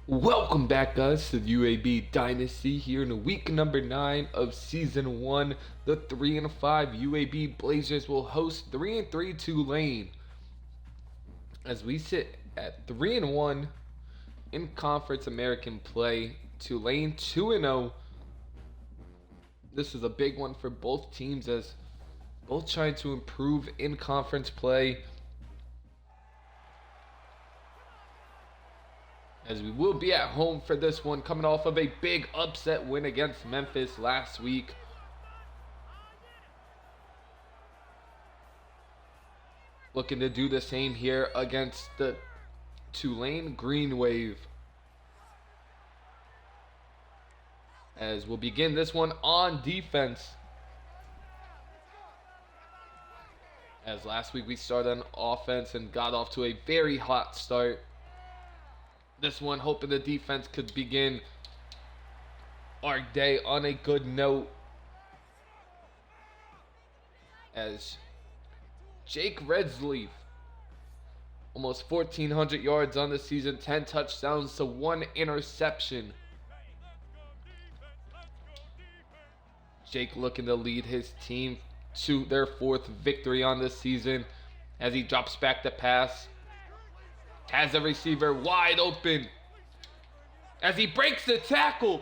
Welcome back, guys, to the UAB Dynasty here in week number 9 of season 1. The 3-5 UAB Blazers will host 3-3 Tulane as we sit at 3-1 in Conference American play. Tulane 2-0. This is a big one for both teams as both trying to improve in conference play. As we will be at home for this one, coming off of a big upset win against Memphis last week. Looking to do the same here against the Tulane Green Wave. As we'll begin this one on defense. As last week we started on offense and got off to a very hot start. This one, hoping the defense could begin our day on a good note. As Jake Redsleaf, almost 1,400 yards on the season, 10 touchdowns to 1 interception. Jake looking to lead his team to their 4th victory on this season as he drops back to pass. Has a receiver wide open as he breaks the tackle.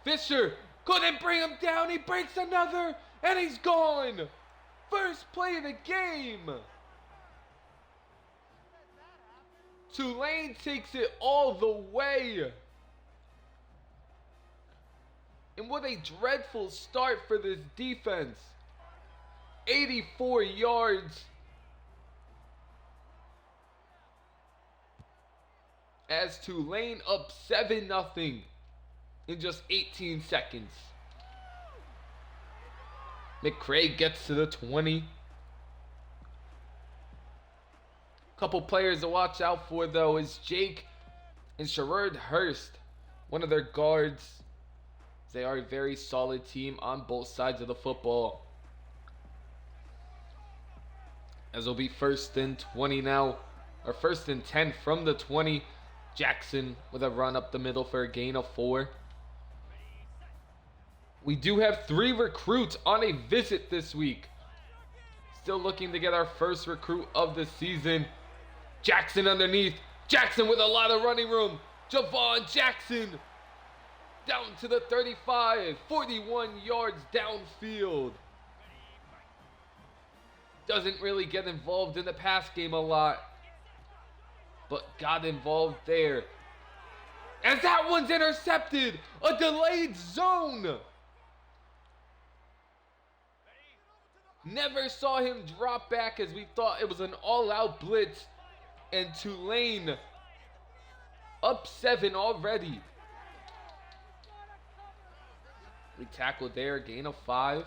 Fisher couldn't bring him down. He breaks another and he's gone. First play of the game. Tulane takes it all the way. And what a dreadful start for this defense. 84 yards. As Tulane up 7-0 in just 18 seconds. McCray gets to the 20. Couple players to watch out for though is Jake and Sherrod Hurst, one of their guards. They are a very solid team on both sides of the football. As it'll be 1st and 20 now, or 1st and 10 from the 20. Jackson with a run up the middle for a gain of 4. We do have 3 recruits on a visit this week. Still looking to get our first recruit of the season. Jackson underneath. Jackson with a lot of running room. Javon Jackson down to the 35. 41 yards downfield. Doesn't really get involved in the pass game a lot, but got involved there. As that one's intercepted! A delayed zone! Never saw him drop back as we thought it was an all-out blitz. And Tulane up 7 already. We tackled there, gain of 5.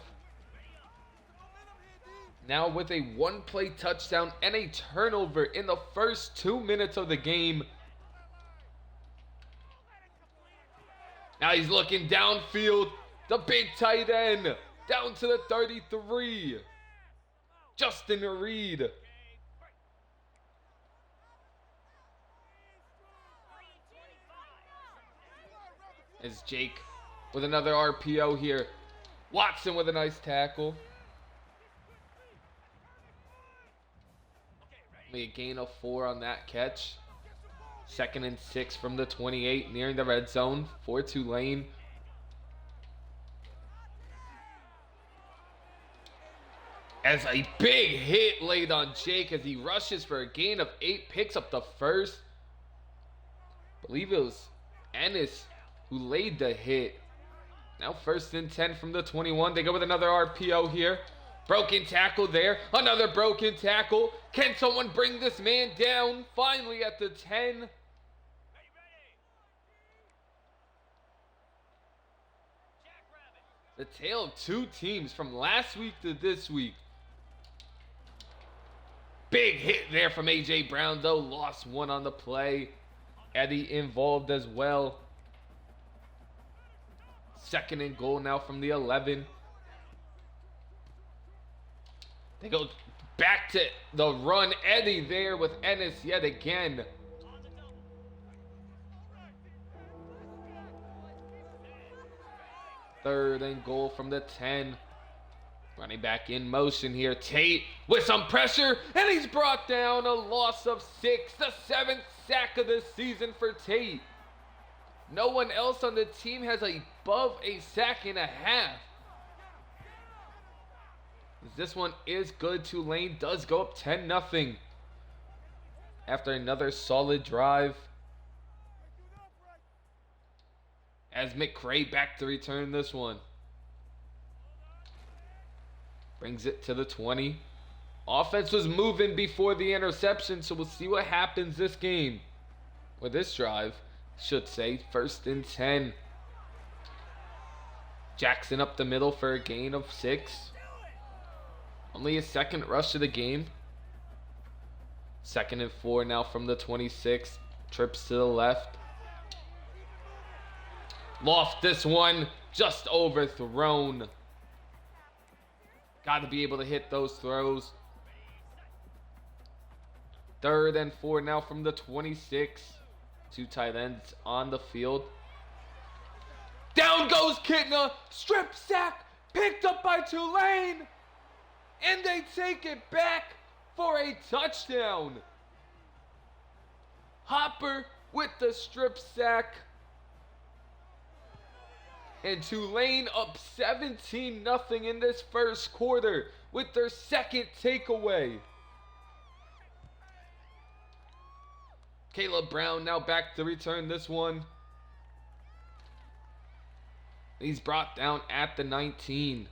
Now with a 1-play touchdown and a turnover in the first 2 minutes of the game. Now he's looking downfield. The big tight end down to the 33. Justin Reed. As Jake with another RPO here. Watson with a nice tackle. A gain of 4 on that catch. 2nd and 6 from the 28, nearing the red zone for Tulane. As a big hit laid on Jake as he rushes for a gain of 8, picks up the first. I believe it was Ennis who laid the hit. Now 1st and 10 from the 21. They go with another RPO here. Broken tackle there. Another broken tackle. Can someone bring this man down? Finally at the 10. The tale of 2 teams from last week to this week. Big hit there from A.J. Brown, though. Lost 1 on the play. Eddie involved as well. 2nd and goal now from the 11. They go back to the run. Eddie there with Ennis yet again. 3rd and goal from the 10. Running back in motion here. Tate with some pressure, and he's brought down. A loss of 6. The 7th sack of the season for Tate. No one else on the team has above a sack and a half. This one is good. Tulane does go up 10-0 after another solid drive. As McCray back to return this one. Brings it to the 20. Offense was moving before the interception, so we'll see what happens this game. Or this drive, should say. 1st and 10. Jackson up the middle for a gain of 6. Only his 2nd rush of the game. 2nd and 4 now from the 26. Trips to the left. Lost this one. Just overthrown. Got to be able to hit those throws. 3rd and 4 now from the 26. 2 tight ends on the field. Down goes Kitna. Strip sack. Picked up by Tulane. And they take it back for a touchdown. Hopper with the strip sack. And Tulane up 17-0 in this 1st quarter with their 2nd takeaway. Caleb Brown now back to return this one. He's brought down at the 19.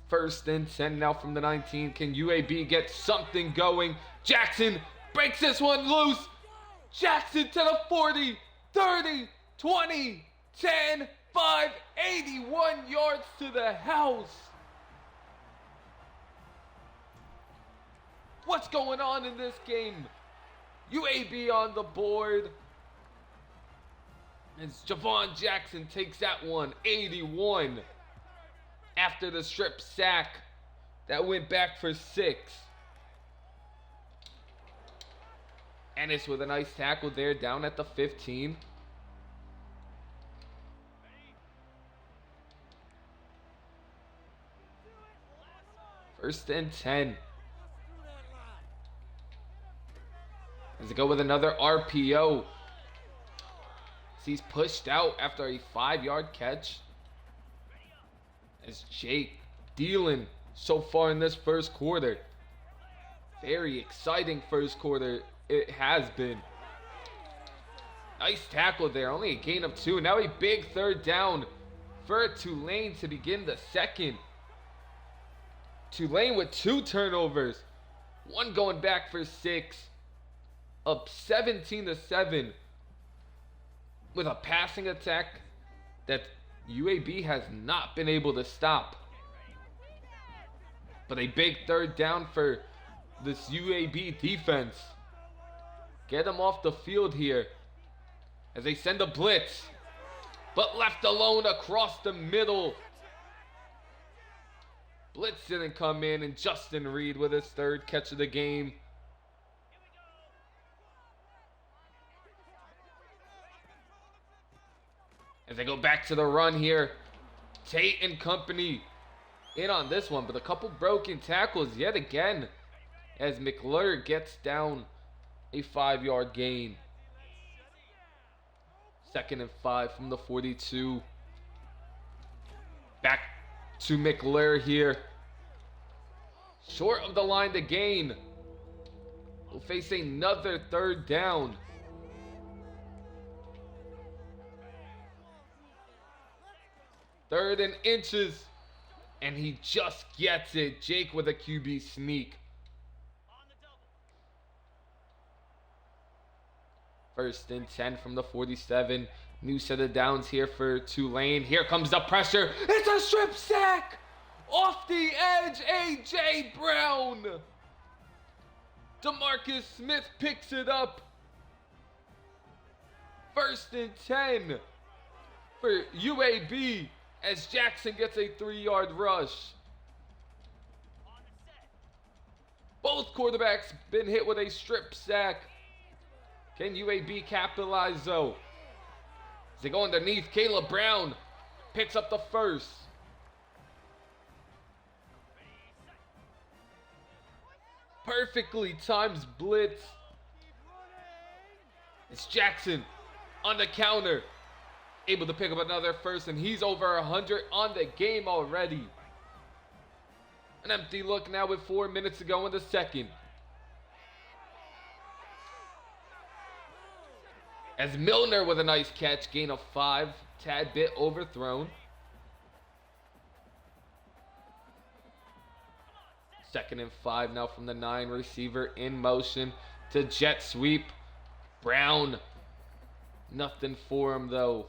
First and 10 now from the 19. Can UAB get something going? Jackson breaks this one loose. Jackson to the 40, 30, 20, 10, 5, 81 yards to the house. What's going on in this game? UAB on the board. As Javon Jackson takes that one, 81. After the strip sack, that went back for 6. Ennis with a nice tackle there down at the 15. First and 10. As they go with another RPO. He's pushed out after a 5-yard catch. As Jake dealing so far in this 1st quarter. Very exciting 1st quarter it has been. Nice tackle there, only a gain of 2. Now a big 3rd down for Tulane to begin the 2nd. Tulane with 2 turnovers. One going back for 6. Up 17-7. With a passing attack that UAB has not been able to stop. But a big 3rd down for this UAB defense. Get them off the field here as they send a blitz. But left alone across the middle. Blitz didn't come in, and Justin Reed with his 3rd catch of the game. As they go back to the run here. Tate and company in on this one, but a couple broken tackles yet again. As McClure gets down a 5-yard gain. 2nd and 5 from the 42. Back to McClure here. Short of the line to gain. We'll face another 3rd down. 3rd and inches. And he just gets it. Jake with a QB sneak. 1st and 10 from the 47. New set of downs here for Tulane. Here comes the pressure. It's a strip sack. Off the edge, A.J. Brown. DeMarcus Smith picks it up. 1st and 10 for UAB as Jackson gets a 3-yard rush. Both quarterbacks been hit with a strip sack. Can UAB capitalize though? As they go underneath, Caleb Brown picks up the first. Perfectly times blitz. It's Jackson on the counter. Able to pick up another first, and he's over 100 on the game already. An empty look now with 4 minutes to go in the second. As Milner with a nice catch, gain of 5, tad bit overthrown. Second and 5 now from the 9, receiver in motion to jet sweep. Brown, nothing for him though.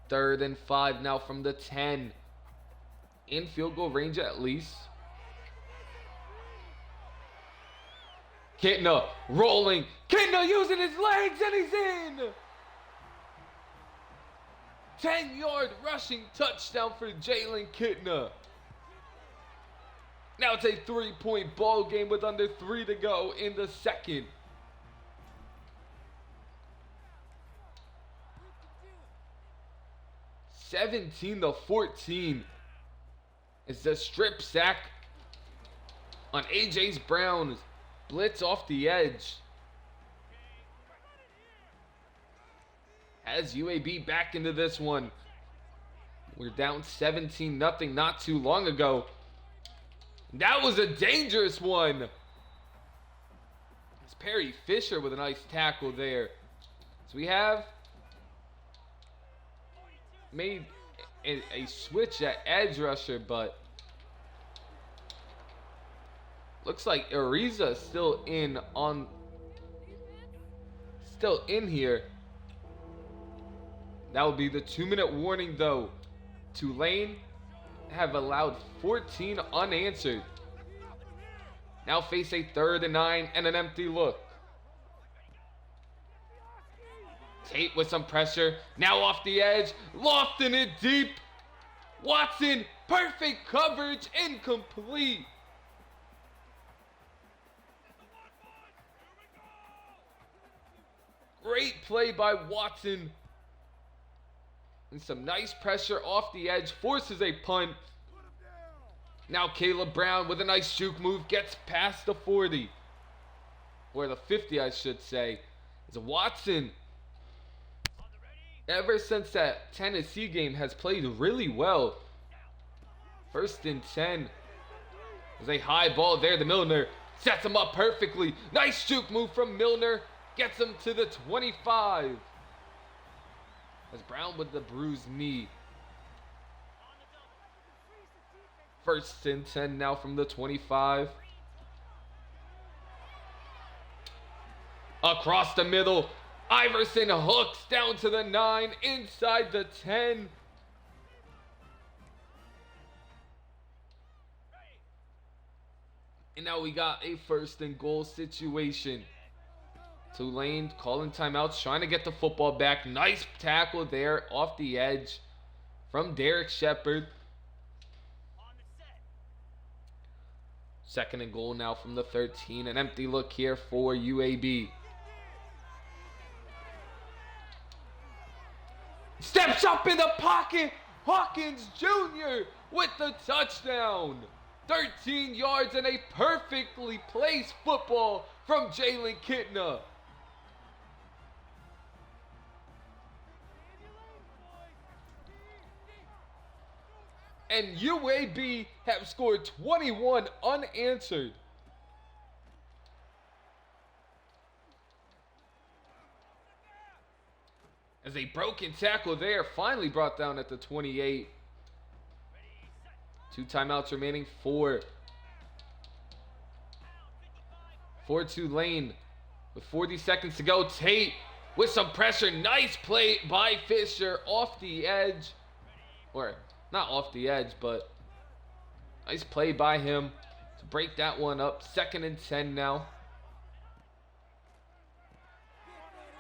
Third and 5 now from the 10. In field goal range at least. Kitna rolling. Kitna using his legs, and he's in. 10-yard rushing touchdown for Jalen Kitna. Now it's a 3-point ball game with under 3 to go in the second. (17-14) is the strip sack on AJ's Brown's blitz off the edge. Has UAB back into this one. We're down 17-0 not too long ago. That was a dangerous one. It's Perry Fisher with a nice tackle there. So we have made a switch at edge rusher, but looks like Ariza still in here. That will be the 2-minute warning though. Tulane have allowed 14 unanswered. Now face a 3rd and 9 and an empty look. Tate with some pressure. Now off the edge. Lofting it deep. Watson, perfect coverage, incomplete. Great play by Watson. And some nice pressure off the edge. Forces a punt. Now Caleb Brown with a nice juke move. Gets past the 40. Or the 50, I should say. It's Watson. Ever since that Tennessee game has played really well. 1st and 10. There's a high ball there. The Milner sets him up perfectly. Nice juke move from Milner. Gets him to the 25. As Brown with the bruised knee. 1st and 10 now from the 25. Across the middle. Iverson hooks down to the 9. Inside the 10. And now we got a 1st and goal situation. Tulane calling timeouts, trying to get the football back. Nice tackle there off the edge from Derek Shepard. 2nd and goal now from the 13. An empty look here for UAB. Steps up in the pocket. Hawkins Jr. with the touchdown. 13 yards and a perfectly placed football from Jalen Kitna. And UAB have scored 21 unanswered. As a broken tackle there, finally brought down at the 28. 2 timeouts remaining for Tulane. With 40 seconds to go, Tate with some pressure. Nice play by Fisher off the edge. Or not off the edge, but nice play by him to break that one up. 2nd and 10 now.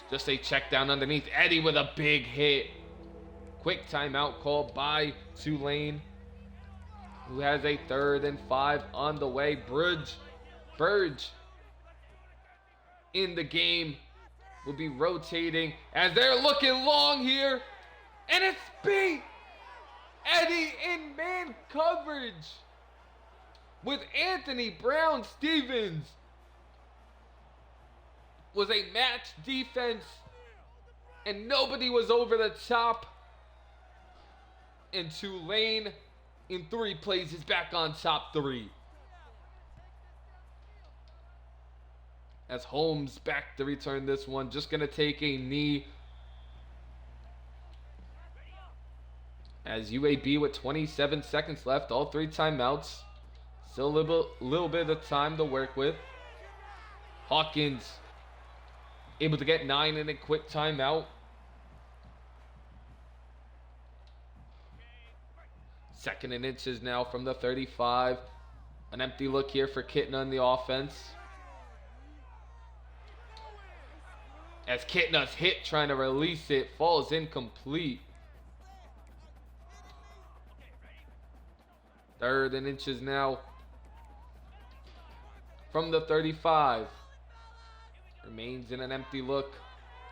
Just a check down underneath. Eddie with a big hit. Quick timeout call by Tulane, who has a 3rd and 5 on the way. Burge in the game will be rotating as they're looking long here. And it's beat. Eddie in man coverage with Anthony Brown Stevens. Was a match defense and nobody was over the top. And Tulane in 3 plays is back on top 3. As Holmes back to return this one, just going to take a knee. As UAB with 27 seconds left, all 3 timeouts. Still a little bit of time to work with. Hawkins able to get 9 in a quick timeout. Second and inches now from the 35. An empty look here for Kitna in the offense. As Kitna's hit trying to release it, falls incomplete. Third and inches now from the 35. Remains in an empty look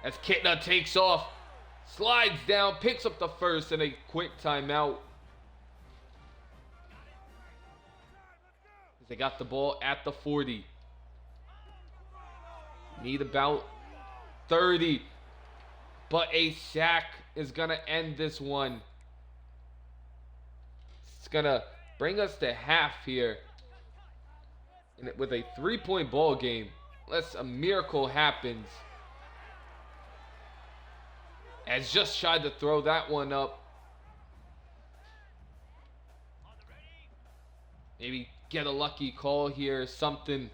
as Kitna takes off, slides down, picks up the first in a quick timeout. They got the ball at the 40. Need about 30. But a sack is going to end this one. It's going to bring us to half here. And with a 3-point ball game, unless a miracle happens. As just tried to throw that one up. Maybe get a lucky call here, something.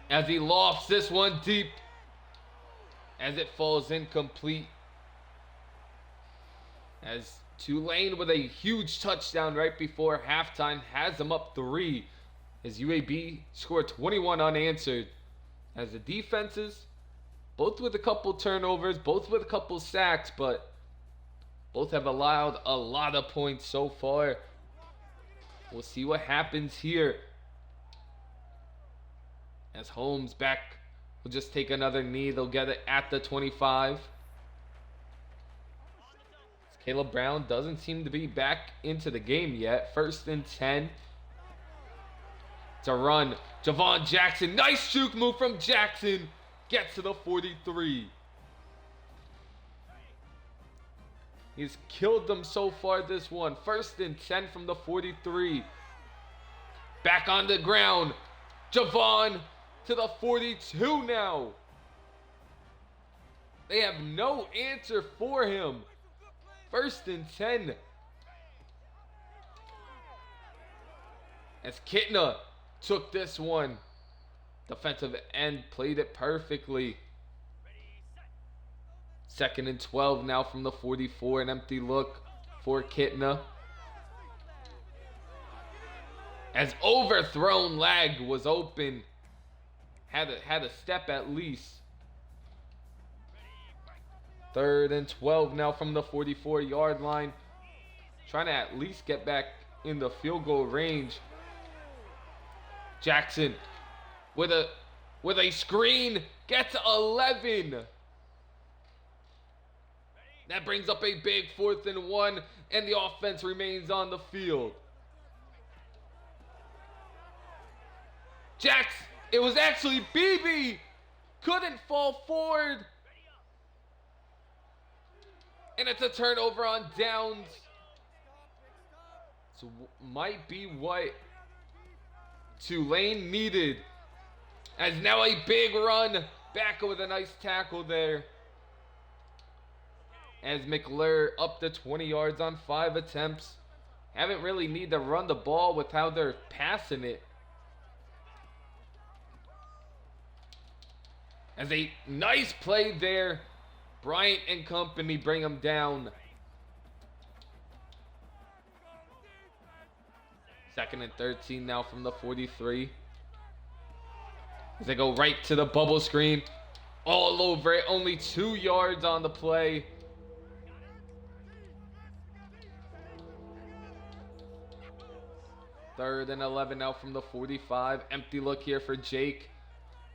As he lofts this one deep. As it falls incomplete. As Tulane with a huge touchdown right before halftime has them up 3. As UAB scored 21 unanswered. As the defenses, both with a couple turnovers, both with a couple sacks, but both have allowed a lot of points so far. We'll see what happens here. As Holmes back will just take another knee. They'll get it at the 25. Caleb Brown doesn't seem to be back into the game yet. 1st and 10. It's a run. Javon Jackson. Nice juke move from Jackson. Gets to the 43. He's killed them so far this one. 1st and 10 from the 43. Back on the ground. Javon to the 42 now. They have no answer for him. 1st and 10. As Kitna took this one. Defensive end played it perfectly. 2nd and 12 now from the 44. An empty look for Kitna. As overthrown leg was open. Had a step at least. 3rd and 12 now from the 44-yard line. Trying to at least get back in the field goal range. Jackson with a screen gets 11. That brings up a big 4th and 1, and the offense remains on the field. Jackson, it was actually BB, couldn't fall forward. And it's a turnover on downs. So might be what Tulane needed. As now a big run back with a nice tackle there. As McClure up to 20 yards on 5 attempts. Haven't really need to run the ball with how they're passing it. As a nice play there. Bryant and company bring him down. 2nd and 13 now from the 43. As they go right to the bubble screen. All over it. Only 2 yards on the play. 3rd and 11 now from the 45. Empty look here for Jake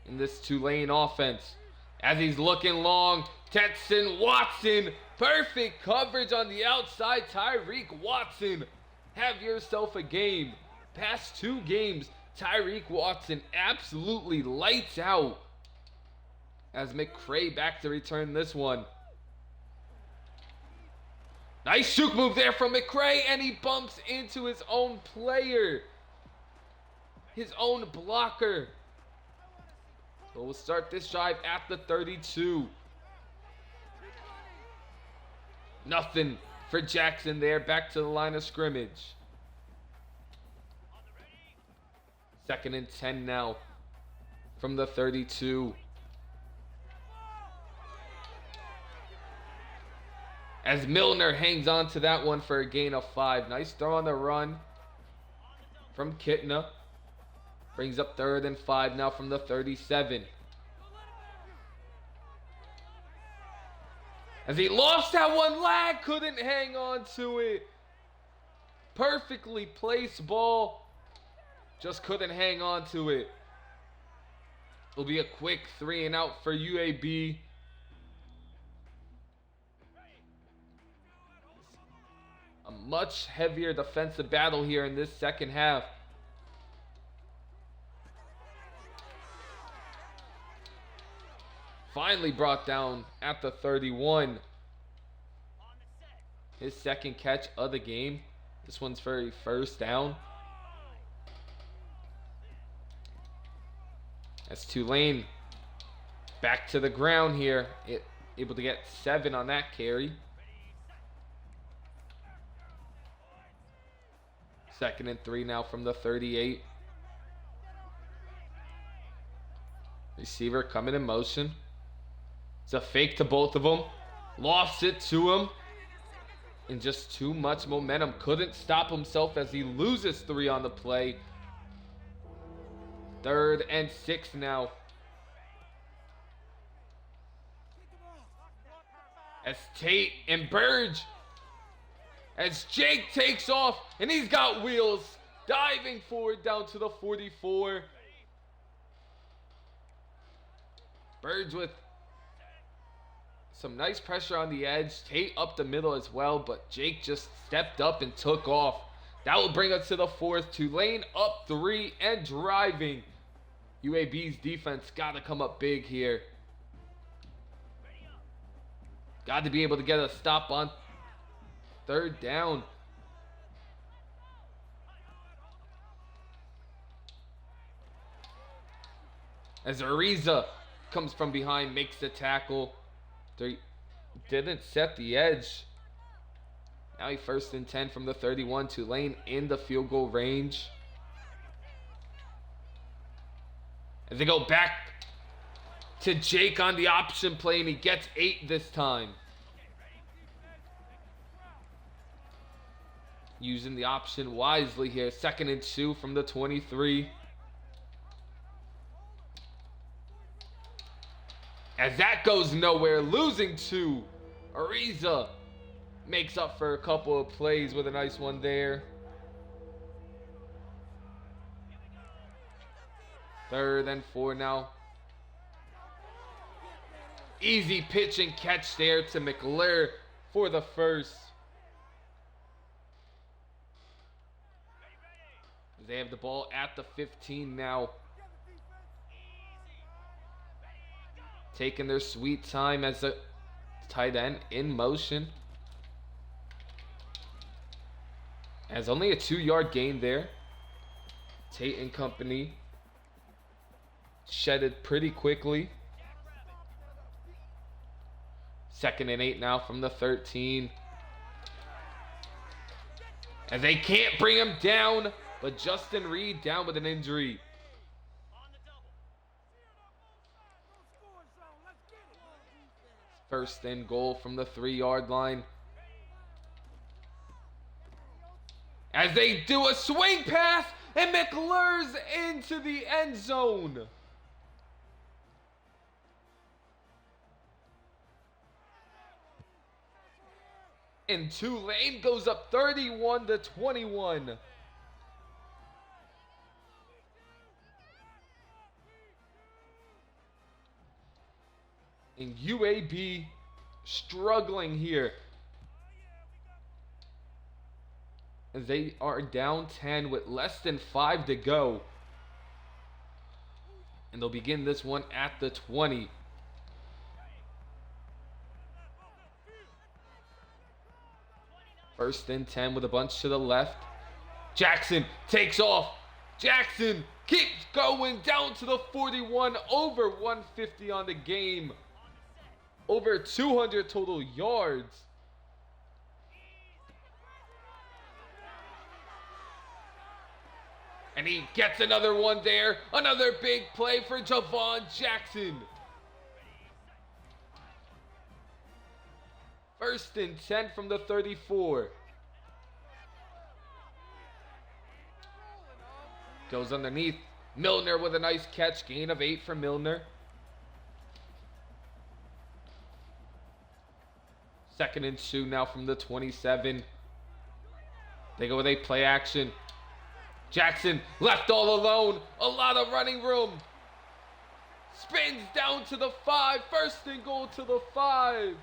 in this Tulane offense. As he's looking long, Tetson Watson. Perfect coverage on the outside. Tyreek Watson. Have yourself a game. Past 2 games, Tyreek Watson absolutely lights out. As McCray back to return this one. Nice juke move there from McCray, and he bumps into his own player. His own blocker. So we'll start this drive at the 32. Nothing for Jackson there. Back to the line of scrimmage. 2nd and 10 now from the 32. As Milner hangs on to that one for a gain of 5. Nice throw on the run from Kitna. Brings up 3rd and 5 now from the 37. As he lost that one, lag, couldn't hang on to it. Perfectly placed ball. Just couldn't hang on to it. It'll be a quick 3 and out for UAB. A much heavier defensive battle here in this second half. Finally brought down at the 31. His 2nd catch of the game. This one's for a 1st down. As Tulane back to the ground here. Able to get 7 on that carry. 2nd and 3 now from the 38. Receiver coming in motion. It's a fake to both of them. Lost it to him. And just too much momentum. Couldn't stop himself as he loses 3 on the play. 3rd and 6 now. As Tate and Burge. As Jake takes off. And he's got wheels. Diving forward down to the 44. Burge with some nice pressure on the edge. Tate up the middle as well, but Jake just stepped up and took off. That will bring us to the 4th. Tulane up 3 and driving. UAB's defense got to come up big here. Got to be able to get a stop on 3rd down. As Ariza comes from behind, makes the tackle. They didn't set the edge. Now he 1st and 10 from the 31. Tulane in the field goal range. As they go back to Jake on the option play, and he gets 8 this time. Using the option wisely here. 2nd and 2 from the 23. As that goes nowhere, losing 2. Ariza makes up for a couple of plays with a nice one there. 3rd and 4 now. Easy pitch and catch there to McClure for the 1st. They have the ball at the 15 now. Taking their sweet time as a tight end in motion. As only a 2-yard gain there. Tate and company shedded pretty quickly. 2nd and 8 now from the 13. As they can't bring him down, but Justin Reed down with an injury. 1st and goal from the 3-yard line. As they do a swing pass, and McClure's into the end zone. And Tulane goes up 31-21. And UAB struggling here, as they are down 10 with less than 5 to go. And they'll begin this one at the 20. First and 10 with a bunch to the left. Jackson takes off. Jackson keeps going down to the 41. Over 150 on the game. Over 200 total yards. And he gets another one there. Another big play for Javon Jackson. First and 10 from the 34. Goes underneath. Milner with a nice catch. Gain of 8 for Milner. Second and 2 now from the 27. They go with a play action. Jackson left all alone. A lot of running room. Spins down to the 5. First and goal to the 5.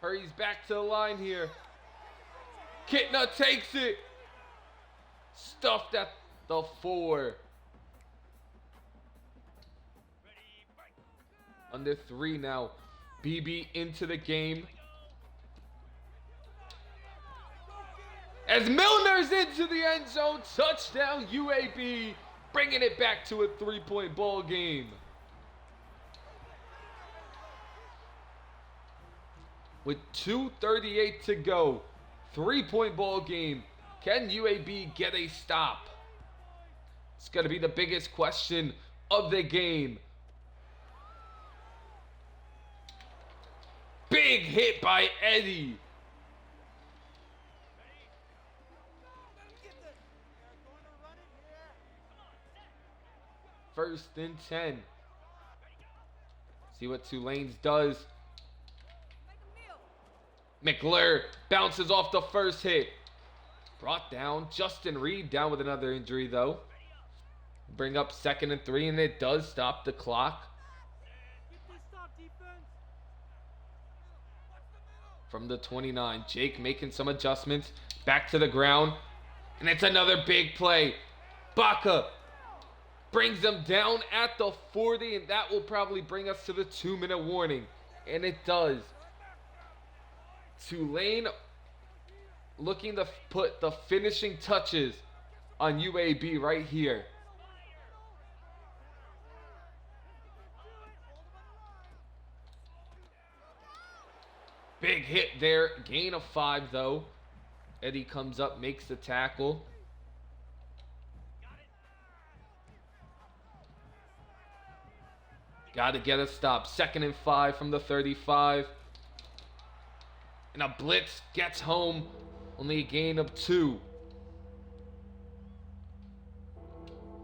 Hurries back to the line here. Kitna takes it. Stuffed at the 4. Under 3 now. BB into the game. As Milner's into the end zone. Touchdown UAB. Bringing it back to a 3-point ball game. With 2:38 to go. 3-point ball game. Can UAB get a stop? It's going to be the biggest question of the game. Big hit by Eddie. First and 10. See what Tulane's does. McClure bounces off the first hit. Brought down. Justin Reed down with another injury though. Bring up 2nd and 3, and it does stop the clock. From the 29, Jake making some adjustments. Back to the ground. And it's another big play. Baca brings them down at the 40, and that will probably bring us to the 2-minute warning. And it does. Tulane looking to put the finishing touches on UAB right here. Big hit there. Gain of 5 though. Eddie comes up, makes the tackle. Got to get a stop. 2nd and 5 from the 35. And a blitz gets home. Only a gain of 2.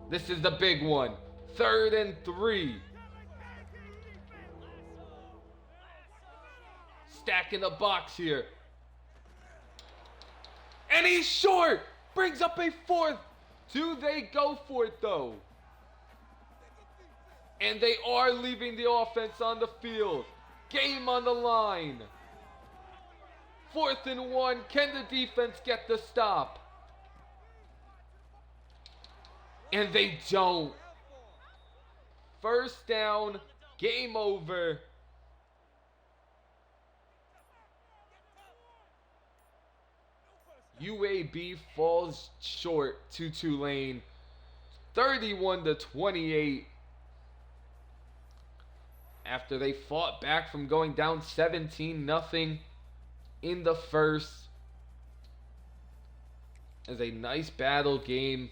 This is the big one. 3rd and 3. Stack in the box here. And he's short. Brings up a 4th. Do they go for it though? And they are leaving the offense on the field. Game on the line. 4th and 1. Can the defense get the stop? And they don't. First down. Game over. UAB falls short to Tulane. 31-28. After they fought back from going down 17-0 in the first. It was a nice battle game,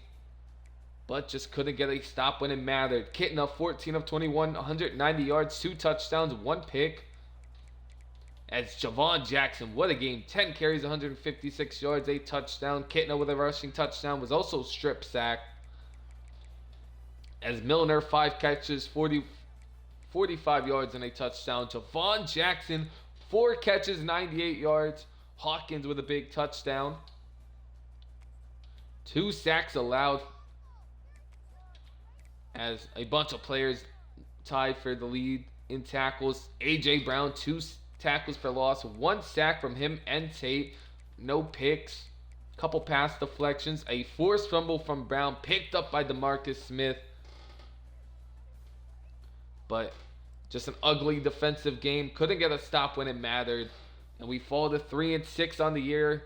but just couldn't get a stop when it mattered. Kitna, 14 of 21, 190 yards, 2 touchdowns, 1 pick. As Javon Jackson, what a game. 10 carries, 156 yards, 8 touchdowns. Kitna with a rushing touchdown, was also strip sacked. As Milner, 5 catches, 45 yards and a touchdown. Javon Jackson, 4 catches, 98 yards. Hawkins with a big touchdown. 2 sacks allowed. has a bunch of players tied for the lead in tackles. A.J. Brown, 2 tackles for loss, 1 sack from him and Tate. No picks, couple pass deflections, a forced fumble from Brown, picked up by DeMarcus Smith. But just an ugly defensive game. Couldn't get a stop when it mattered. And we fall to 3-6 on the year.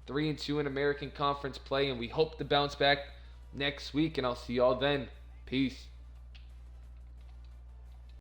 3-2 in American Conference play. And we hope to bounce back next week. And I'll see y'all then. Peace.